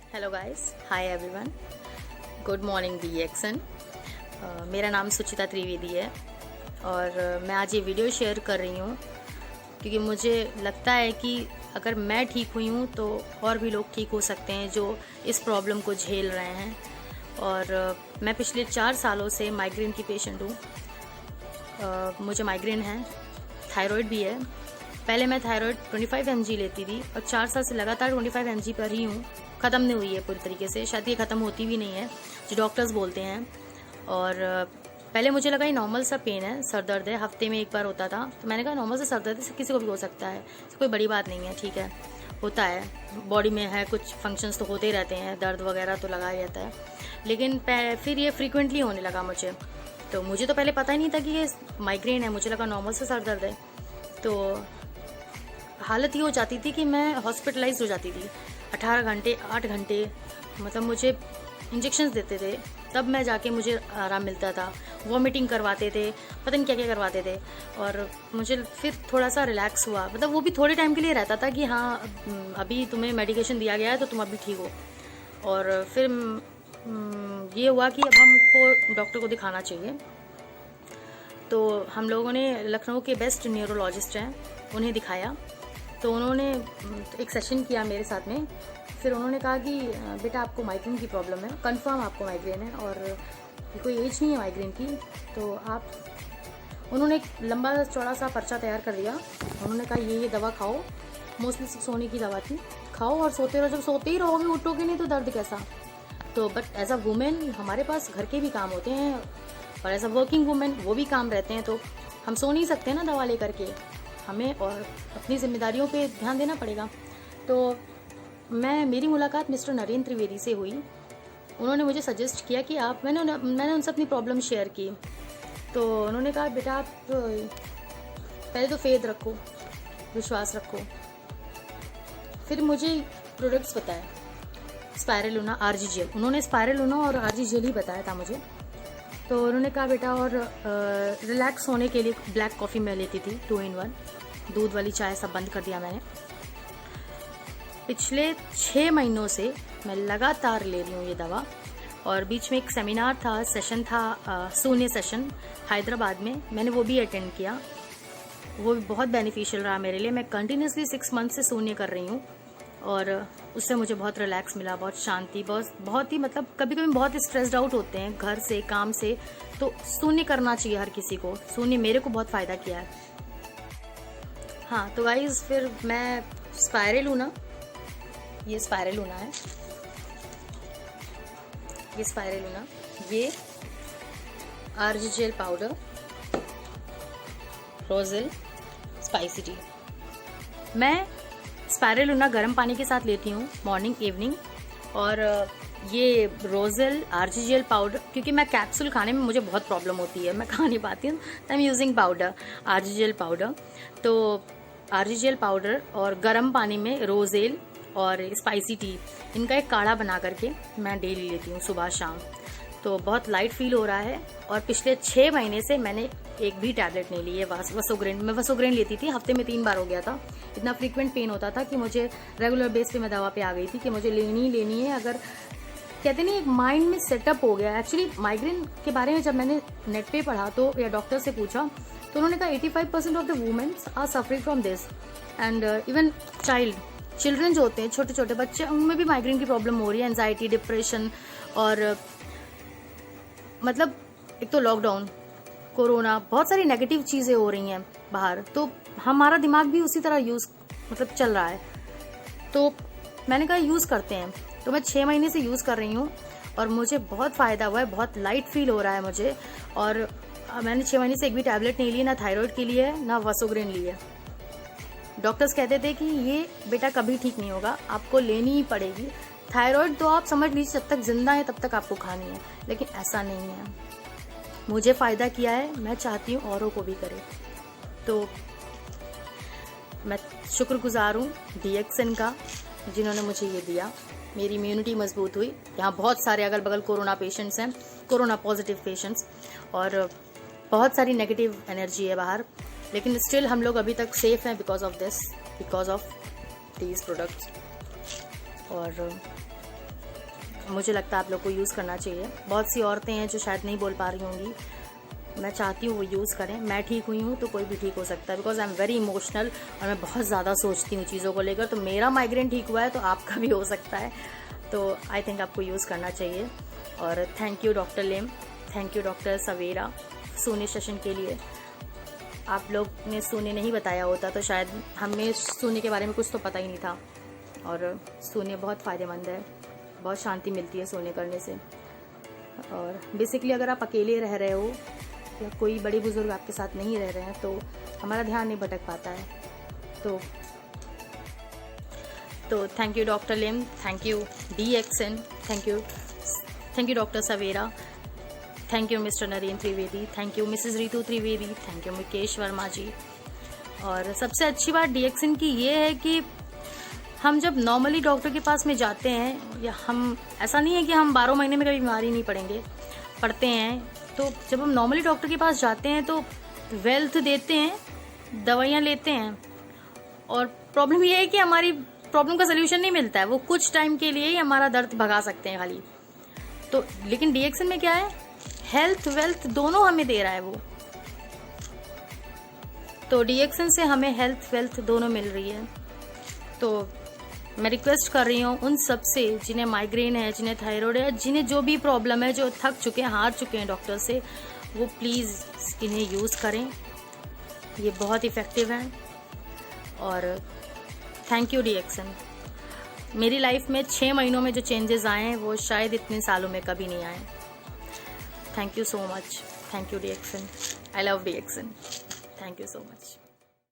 Hello guys, hi everyone, good morning DXN। मेरा नाम सुचिता त्रिवेदी है और मैं आज ये वीडियो शेयर कर रही हूँ क्योंकि मुझे लगता है कि अगर मैं ठीक हुई हूँ तो और भी लोग ठीक हो सकते हैं जो इस प्रॉब्लम को झेल रहे हैं। और मैं पिछले 4 सालों से माइग्रेन की पेशेंट हूँ। मुझे माइग्रेन है, थायराइड भी है। पहले मैं थायराइड 25 mg लेती थी और 4 साल से लगातार 25 mg पर ही हूँ। ख़त्म नहीं हुई है पूरी तरीके से, शायद ये ख़त्म होती भी नहीं है जो डॉक्टर्स बोलते हैं। और पहले मुझे लगा ये नॉर्मल सा पेन है, सर दर्द है, हफ्ते में एक बार होता था। तो मैंने कहा नॉर्मल सा सर दर्द है, किसी को भी हो सकता है, कोई बड़ी बात नहीं है, ठीक है, होता है, बॉडी में है, कुछ फंक्शंस तो होते ही रहते हैं, दर्द वगैरह तो लगा ही रहता है। लेकिन फिर ये फ्रीक्वेंटली होने लगा मुझे। तो मुझे तो पहले पता ही नहीं था कि ये माइग्रेन है, मुझे लगा नॉर्मल सा सर दर्द है। तो हालत ये हो जाती थी कि मैं हॉस्पिटलाइज हो जाती थी 18 घंटे 8 घंटे, मतलब मुझे इंजेक्शंस देते थे तब मैं जाके मुझे आराम मिलता था। वॉमिटिंग करवाते थे, पता नहीं क्या क्या करवाते थे। और मुझे फिर थोड़ा सा रिलैक्स हुआ, मतलब वो भी थोड़े टाइम के लिए रहता था कि हाँ अभी तुम्हें मेडिकेशन दिया गया है तो तुम अभी ठीक हो। और फिर ये हुआ कि अब हमको डॉक्टर को दिखाना चाहिए। तो हम लोगों ने लखनऊ के बेस्ट न्यूरोलॉजिस्ट हैं उन्हें दिखाया। तो उन्होंने एक सेशन किया मेरे साथ में। फिर उन्होंने कहा कि बेटा आपको माइग्रेन की प्रॉब्लम है, कंफर्म आपको माइग्रेन है और कोई एज नहीं है माइग्रेन की। तो आप, उन्होंने एक लंबा चौड़ा सा पर्चा तैयार कर दिया। उन्होंने कहा ये दवा खाओ, मोस्टली सोने की दवा थी, खाओ और सोते रहो। जब सोते ही रहोगे, उठोगे नहीं तो दर्द कैसा। तो बट एज अ वुमेन हमारे पास घर के भी काम होते हैं और एज अ वर्किंग वुमेन वो भी काम रहते हैं, तो हम सो नहीं सकते ना दवा लेकर के, हमें और अपनी जिम्मेदारियों पे ध्यान देना पड़ेगा। तो मेरी मुलाकात मिस्टर नरेंद्र त्रिवेदी से हुई। उन्होंने मुझे सजेस्ट किया कि आप, मैंने उनसे अपनी प्रॉब्लम शेयर की। तो उन्होंने कहा बेटा आप पहले तो फेथ रखो, विश्वास रखो। फिर मुझे प्रोडक्ट्स बताए, स्पायरुलिना, RG जेल। उन्होंने स्पायरुलिना और RG जेल ही बताया था मुझे। तो उन्होंने कहा बेटा और रिलैक्स होने के लिए ब्लैक कॉफ़ी मैं लेती थी 2 in 1, दूध वाली चाय सब बंद कर दिया मैंने। पिछले 6 महीनों से मैं लगातार ले रही हूँ ये दवा। और बीच में एक सेमिनार था, सेशन था, शून्य सेशन हैदराबाद में, मैंने वो भी अटेंड किया। वो भी बहुत बेनिफिशियल रहा मेरे लिए। मैं कंटिन्यूसली 6 मंथ से शून्य कर रही हूँ और उससे मुझे बहुत रिलैक्स मिला, बहुत शांति, बहुत ही, मतलब कभी कभी बहुत स्ट्रेस्ड आउट होते हैं घर से, काम से, तो शून्य करना चाहिए हर किसी को। शून्य मेरे को बहुत फ़ायदा किया है। हाँ तो गाइस, फिर मैं स्पायरुलिना, ये स्पायरुलिना है, ये स्पायरुलिना, ये RG gel powder, roselle, spicy tea. मैं स्पायरुलिना गर्म पानी के साथ लेती हूँ मॉर्निंग इवनिंग। और ये रोजेल RG जेल पाउडर, क्योंकि मैं कैप्सूल खाने में मुझे बहुत प्रॉब्लम होती है, मैं खा नहीं पाती हूँ, तो I am using powder, RG gel powder. तो RG जेल पाउडर और गर्म पानी में रोजेल और स्पाइसी टी, इनका एक काढ़ा बना करके मैं डेली लेती हूँ सुबह शाम। तो बहुत लाइट फील हो रहा है। और पिछले 6 महीने से मैंने एक भी टैबलेट नहीं ली है वसोग्रेन। मैं वसोग्रेन लेती थी, हफ्ते में 3 बार हो गया था। इतना फ्रीक्वेंट पेन होता था कि मुझे रेगुलर बेस पे मैं दवा पे आ गई थी कि मुझे लेनी है। अगर कहते नहीं, एक माइंड में सेटअप हो गया। एक्चुअली माइग्रेन के बारे में जब मैंने नेट पे पढ़ा तो, या डॉक्टर से पूछा, तो उन्होंने कहा 85% of the womens are suffering from this and even children जो होते हैं, छोटे छोटे बच्चे, उनमें भी माइग्रेन की प्रॉब्लम हो रही है, एंजाइटी, डिप्रेशन। और मतलब एक तो लॉकडाउन, कोरोना, बहुत सारी नेगेटिव चीज़ें हो रही हैं बाहर, तो हमारा दिमाग भी उसी तरह मतलब चल रहा है। तो मैंने कहा यूज़ करते हैं। तो मैं 6 महीने से यूज़ कर रही हूँ और मुझे बहुत फ़ायदा हुआ है, बहुत लाइट फील हो रहा है मुझे। और मैंने 6 महीने से एक भी टैबलेट नहीं ली, ना थायराइड के लिए ना वसोग्रेन ली है। डॉक्टर्स कहते थे कि ये बेटा कभी ठीक नहीं होगा, आपको लेनी ही पड़ेगी। थायराइड तो आप समझ लीजिए जब तक जिंदा है तब तक आपको खानी है, लेकिन ऐसा नहीं है। मुझे फ़ायदा किया है, मैं चाहती हूँ औरों को भी करे। तो मैं शुक्रगुजार हूँ DXN का, जिन्होंने मुझे ये दिया। मेरी इम्यूनिटी मजबूत हुई। यहाँ बहुत सारे अगल बगल कोरोना पेशेंट्स हैं, कोरोना पॉजिटिव पेशेंट्स, और बहुत सारी नेगेटिव एनर्जी है बाहर, लेकिन स्टिल हम लोग अभी तक सेफ हैं because of this, because of these products. और मुझे लगता है आप लोग को यूज़ करना चाहिए। बहुत सी औरतें हैं जो शायद नहीं बोल पा रही होंगी, मैं चाहती हूँ वो यूज़ करें। मैं ठीक हुई हूँ तो कोई भी ठीक हो सकता है, because I am very emotional और मैं बहुत ज़्यादा सोचती हूँ चीज़ों को लेकर। तो मेरा माइग्रेन ठीक हुआ है तो आपका भी हो सकता है, तो आई थिंक आपको यूज़ करना चाहिए। और thank you doctor Lim, thank you doctor Savera सोने सेशन के लिए। आप लोग ने सोने नहीं बताया होता तो शायद हमें सोने के बारे में कुछ तो पता ही नहीं था। और सोने बहुत फ़ायदेमंद है, बहुत शांति मिलती है सोने करने से। और बेसिकली अगर आप अकेले रह रहे हो या कोई बड़े बुजुर्ग आपके साथ नहीं रह रहे हैं तो हमारा ध्यान नहीं भटक पाता है। तो thank you doctor Lim, thank you DXN, thank you doctor Savera, thank you Mr Narendra Trivedi, thank you Mrs Ritu Trivedi, thank you Mukesh Verma ji. और सबसे अच्छी बात DXN की ये है कि हम जब नॉर्मली डॉक्टर के पास में जाते हैं, या हम ऐसा नहीं है कि हम 12 महीने में कभी बीमारी नहीं पड़ते हैं, तो जब हम नॉर्मली डॉक्टर के पास जाते हैं तो वेल्थ देते हैं, दवाइयाँ लेते हैं, और प्रॉब्लम ये है कि हमारी प्रॉब्लम का सलूशन नहीं मिलता है। वो कुछ टाइम के लिए ही हमारा दर्द भगा सकते हैं खाली। तो लेकिन DXN में क्या है, हेल्थ वेल्थ दोनों हमें दे रहा है वो। तो DXN से हमें हेल्थ वेल्थ दोनों मिल रही है। तो मैं रिक्वेस्ट कर रही हूँ उन सब से जिन्हें माइग्रेन है, जिन्हें थायराइड है, जिन्हें जो भी प्रॉब्लम है, जो थक चुके हैं, हार चुके हैं डॉक्टर से, वो प्लीज़ इन्हें यूज़ करें। ये बहुत इफ़ेक्टिव है। और थैंक यू DXN। मेरी लाइफ में 6 महीनों में जो चेंजेस आए हैं वो शायद इतने सालों में कभी नहीं आए। Thank you so much, thank you DXN, I love DXN, thank you so much.